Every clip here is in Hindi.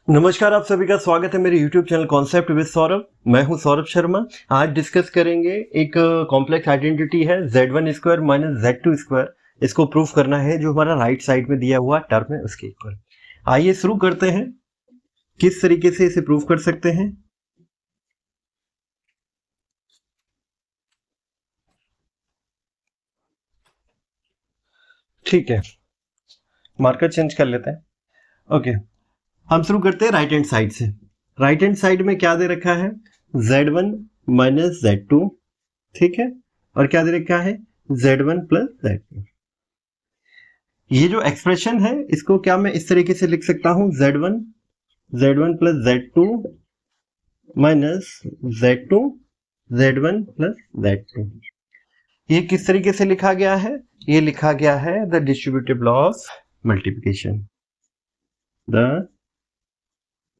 नमस्कार, आप सभी का स्वागत है मेरे YouTube channel concept with Saurabh. मैं हूं सौरभ शर्मा। आज डिस्कस करेंगे एक कॉम्प्लेक्स आइडेंटिटी है z1 square minus z2 square. इसको प्रूफ करना है जो हमारा राइट साइड में दिया हुआ टर्म है उसके इक्वल। आइए शुरू करते हैं। किस तरीके से इसे प्रूफ कर सकते हैं। ठीक है, मार्कर चेंज कर लेते हैं। ओके, हम शुरू करते हैं राइट हैंड साइड से। राइट हैंड साइड में क्या दे रखा है, z1 माइनस z2। ठीक है, और क्या दे रखा है, z1 प्लस z2। ये जो एक्सप्रेशन है इसको क्या मैं इस तरीके से लिख सकता हूं, z1 plus z2 minus z2 z1 plus z2। ये किस तरीके से लिखा गया है, ये लिखा गया है the distributive law of multiplication. The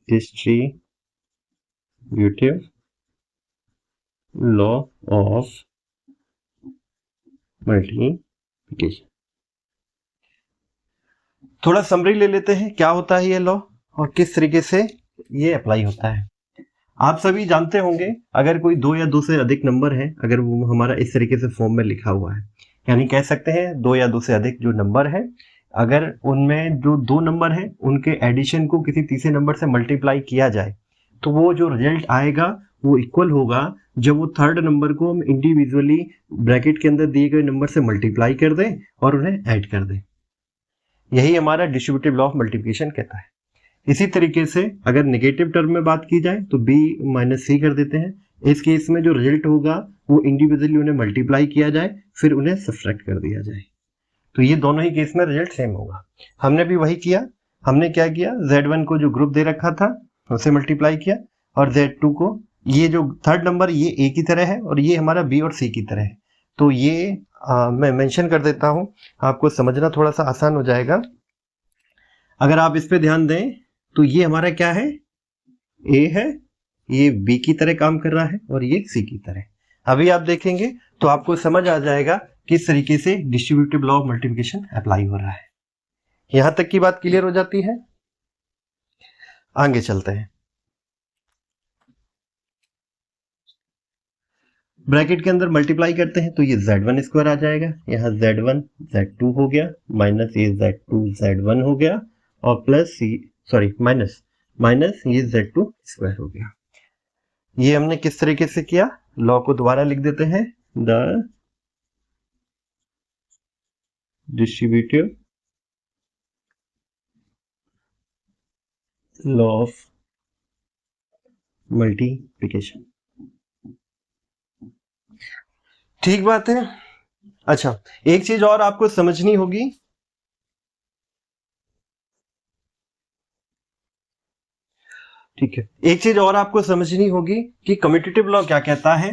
distributive law of multiplication. थोड़ा समरी ले लेते हैं, क्या होता है ये लॉ और किस तरीके से ये अप्लाई होता है। आप सभी जानते होंगे, अगर कोई दो या दो से अधिक नंबर है, अगर वो हमारा इस तरीके से फॉर्म में लिखा हुआ है, यानी कह सकते हैं दो या दो से अधिक जो नंबर है, अगर उनमें जो दो नंबर है उनके एडिशन को किसी तीसरे नंबर से मल्टीप्लाई किया जाए तो वो जो रिजल्ट आएगा वो इक्वल होगा जब वो थर्ड नंबर को हम इंडिविजुअली ब्रैकेट के अंदर दिए गए नंबर से मल्टीप्लाई कर दें और उन्हें ऐड कर दें। यही हमारा डिस्ट्रीब्यूटिव लॉ ऑफ मल्टीप्लिकेशन कहता है। इसी तरीके से अगर नेगेटिव टर्म में बात की जाए तो b माइनस सी कर देते हैं। इस केस में जो रिजल्ट होगा वो इंडिविजुअली उन्हें मल्टीप्लाई किया जाए फिर उन्हें सब्सट्रैक्ट कर दिया जाए, तो ये दोनों ही केस में रिजल्ट सेम होगा। हमने भी वही किया। हमने क्या किया, z1 को जो ग्रुप दे रखा था उसे मल्टीप्लाई किया और z2 को, ये जो थर्ड नंबर ये a की तरह है और ये हमारा b और c की तरह है, तो ये मैं मेंशन कर देता हूं, आपको समझना थोड़ा सा आसान हो जाएगा। अगर आप इस पे ध्यान दें तो ये हमारा क्या है, ए है, ये बी की तरह काम कर रहा है और ये सी की तरह। अभी आप देखेंगे तो आपको समझ आ जाएगा किस तरीके से distributive law of multiplication apply हो रहा है। यहां तक की बात क्लियर हो जाती है। आगे चलते हैं। ब्रैकेट के अंदर मल्टीप्लाई करते हैं तो ये z1 स्क्वायर आ जाएगा, यहाँ z1 z2 हो गया माइनस ये z2 z1 हो गया और प्लस सॉरी माइनस माइनस ये z2 स्क्वायर हो गया। ये हमने किस तरीके से किया, लॉ को दोबारा लिख देते हैं, the distributive law of multiplication. ठीक बात है। अच्छा, एक चीज और आपको समझनी होगी। ठीक है, एक चीज और आपको समझनी होगी कि कम्यूटेटिव लॉ क्या कहता है,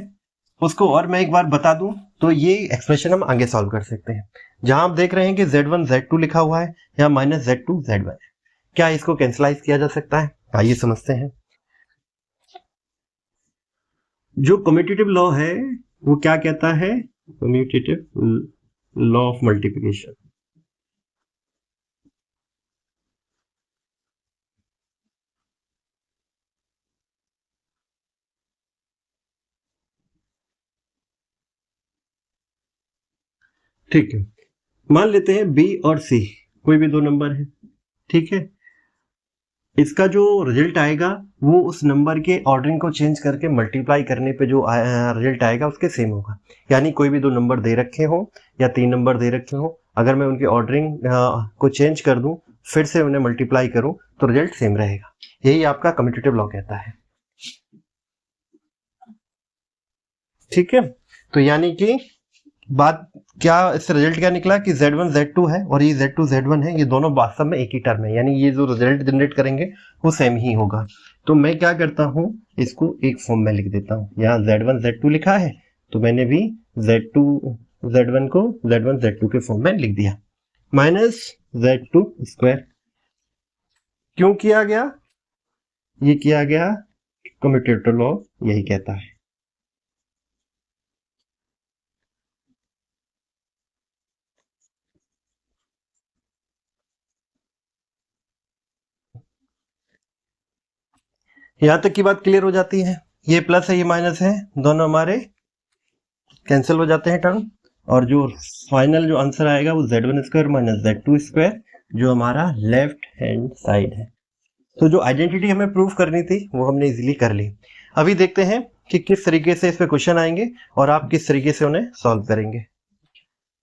उसको और मैं एक बार बता दूं तो ये एक्सप्रेशन हम आगे सॉल्व कर सकते हैं। जहां आप देख रहे हैं कि z1 z2 लिखा हुआ है या माइनस z2 z1, क्या इसको कैंसलाइज किया जा सकता है, आइए समझते हैं। जो कम्यूटेटिव लॉ है वो क्या कहता है, कम्यूटेटिव लॉ ऑफ मल्टीप्लिकेशन। ठीक है, मान लेते हैं बी और सी कोई भी दो नंबर है। ठीक है, इसका जो रिजल्ट आएगा वो उस नंबर के ऑर्डरिंग को चेंज करके मल्टीप्लाई करने पे जो रिजल्ट आएगा उसके सेम होगा। यानी कोई भी दो नंबर दे रखे हो या तीन नंबर दे रखे हो, अगर मैं उनकी ऑर्डरिंग को चेंज कर दूं फिर से उन्हें मल्टीप्लाई करूं तो रिजल्ट सेम रहेगा। यही आपका कम्यूटेटिव लॉ कहता है। ठीक है, तो यानी कि बात क्या, इससे रिजल्ट क्या निकला कि z1 z2 है और ये z2 z1 है, ये दोनों वास्तव में एक ही टर्म है, यानी ये जो रिजल्ट जनरेट करेंगे वो सेम ही होगा। तो मैं क्या करता हूं, इसको एक फॉर्म में लिख देता हूं। यहाँ z1 z2 लिखा है तो मैंने भी z2 z1 को z1 z2 के फॉर्म में लिख दिया, माइनस z2 स्क्वायर। क्यों किया गया, ये किया गया कम्यूटेटिव लॉ यही कहता है। यहां तक की बात क्लियर हो जाती है। ये प्लस है ये माइनस है, दोनों हमारे कैंसिल हो जाते हैं टर्म, और जो फाइनल जो आंसर आएगा वो z1 square minus z2 square, जो हमारा लेफ्ट हैंड साइड है। तो जो आइडेंटिटी हमें प्रूफ करनी थी वो हमने इजीली कर ली। अभी देखते हैं कि किस तरीके से इस पे क्वेश्चन आएंगे और आप किस तरीके से उन्हें सॉल्व करेंगे।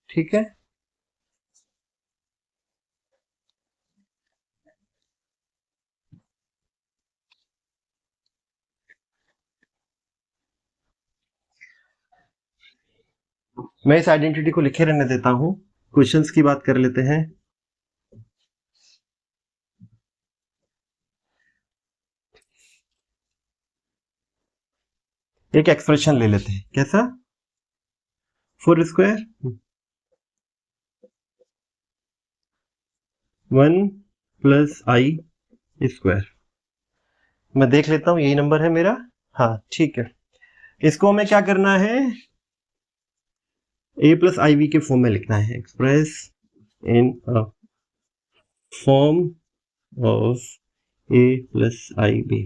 ठीक है, मैं इस आइडेंटिटी को लिखे रहने देता हूं, क्वेश्चंस की बात कर लेते हैं। एक एक्सप्रेशन ले लेते हैं, कैसा, 4 स्क्वायर 1 प्लस आई स्क्वायर। मैं देख लेता हूं यही नंबर है मेरा, हाँ ठीक है। इसको हमें क्या करना है, a प्लस आई वी के फॉर्म में लिखना है, express in form of a plus i b.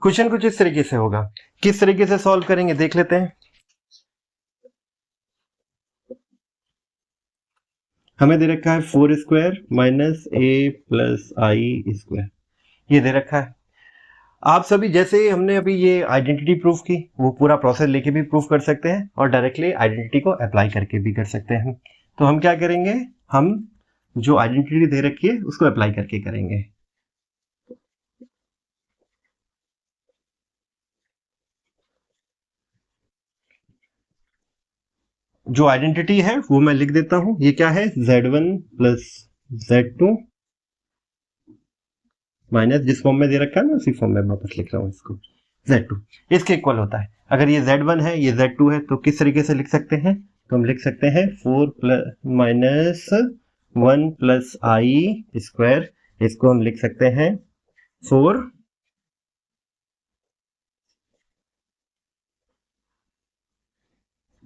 Question कुछ इस तरीके से होगा, किस तरीके से सॉल्व करेंगे देख लेते हैं। हमें दे रखा है 4 square minus a plus I square, ये दे रखा है। आप सभी जैसे हमने अभी ये आइडेंटिटी प्रूफ की, वो पूरा प्रोसेस लेके भी प्रूफ कर सकते हैं और डायरेक्टली आइडेंटिटी को अप्लाई करके भी कर सकते हैं। तो हम क्या करेंगे, हम जो आइडेंटिटी दे रखी है उसको अप्लाई करके करेंगे। जो आइडेंटिटी है वो मैं लिख देता हूं, ये क्या है, z1 प्लस z2 माइनस जिस फॉर्म में दे रखा है ना उसी फॉर्म में वापस लिख रहा हूं इसको, z2 इसके इक्वल होता है। अगर ये z1 है ये z2 है तो किस तरीके से लिख सकते हैं, तो हम लिख सकते हैं 4 प्लस माइनस 1 प्लस आई स्क्वायर, इसको हम लिख सकते हैं 4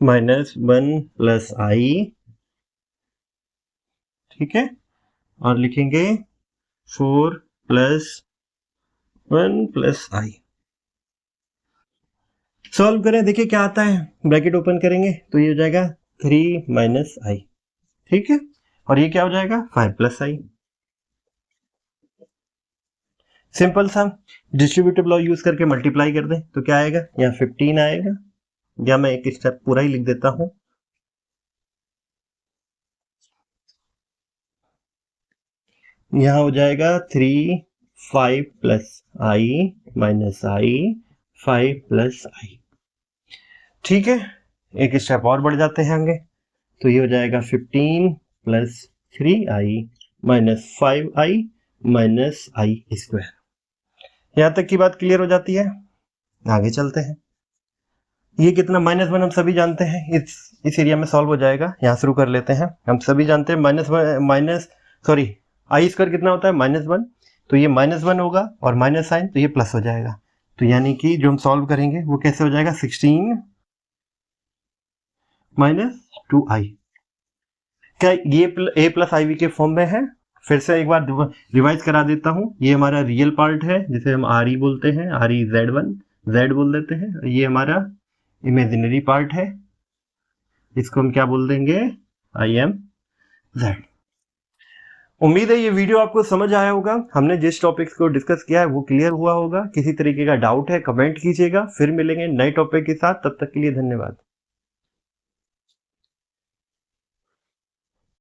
माइनस 1 प्लस आई, ठीक है, और लिखेंगे 4 प्लस 1 प्लस आई। सॉल्व करें, देखिए क्या आता है, ब्रैकेट ओपन करेंगे तो ये हो जाएगा 3 माइनस आई, ठीक है, और ये क्या हो जाएगा 5 प्लस आई। सिंपल सा डिस्ट्रीब्यूटिव लॉ यूज करके मल्टीप्लाई कर दें तो क्या आएगा, यहाँ 15 आएगा, या मैं एक स्टेप पूरा ही लिख देता हूं, यहां हो जाएगा 3 5 प्लस आई माइनस आई 5 प्लस आई, ठीक है। एक स्टेप और बढ़ जाते हैं आगे, तो ये हो जाएगा 15 प्लस 3 आई माइनस 5 आई माइनस आई स्क्वायर। यहां तक की बात क्लियर हो जाती है, आगे चलते हैं। ये कितना, -1 हम सभी जानते हैं, इस एरिया में सॉल्व हो जाएगा। यहां शुरू कर लेते हैं, हम सभी जानते हैं आई स्क्वायर कितना होता है -1, तो ये -1 होगा और माइनस साइन तो ये प्लस हो जाएगा। तो यानी कि जो हम सॉल्व करेंगे वो कैसे हो जाएगा, 16 माइनस 2i। क्या ये a प्लस आई वी के फॉर्म में है, फिर से एक बार रिवाइज करा देता हूं। ये हमारा रियल पार्ट है जिसे हम आर ई बोलते हैं, आर ई z1 z बोल देते हैं। ये हमारा इमेजिनरी पार्ट है, इसको हम क्या बोल देंगे, आई एम z। उम्मीद है ये वीडियो आपको समझ आया होगा, हमने जिस टॉपिक्स को डिस्कस किया है वो क्लियर हुआ होगा। किसी तरीके का डाउट है कमेंट कीजिएगा, फिर मिलेंगे नए टॉपिक के साथ, तब तक के लिए धन्यवाद।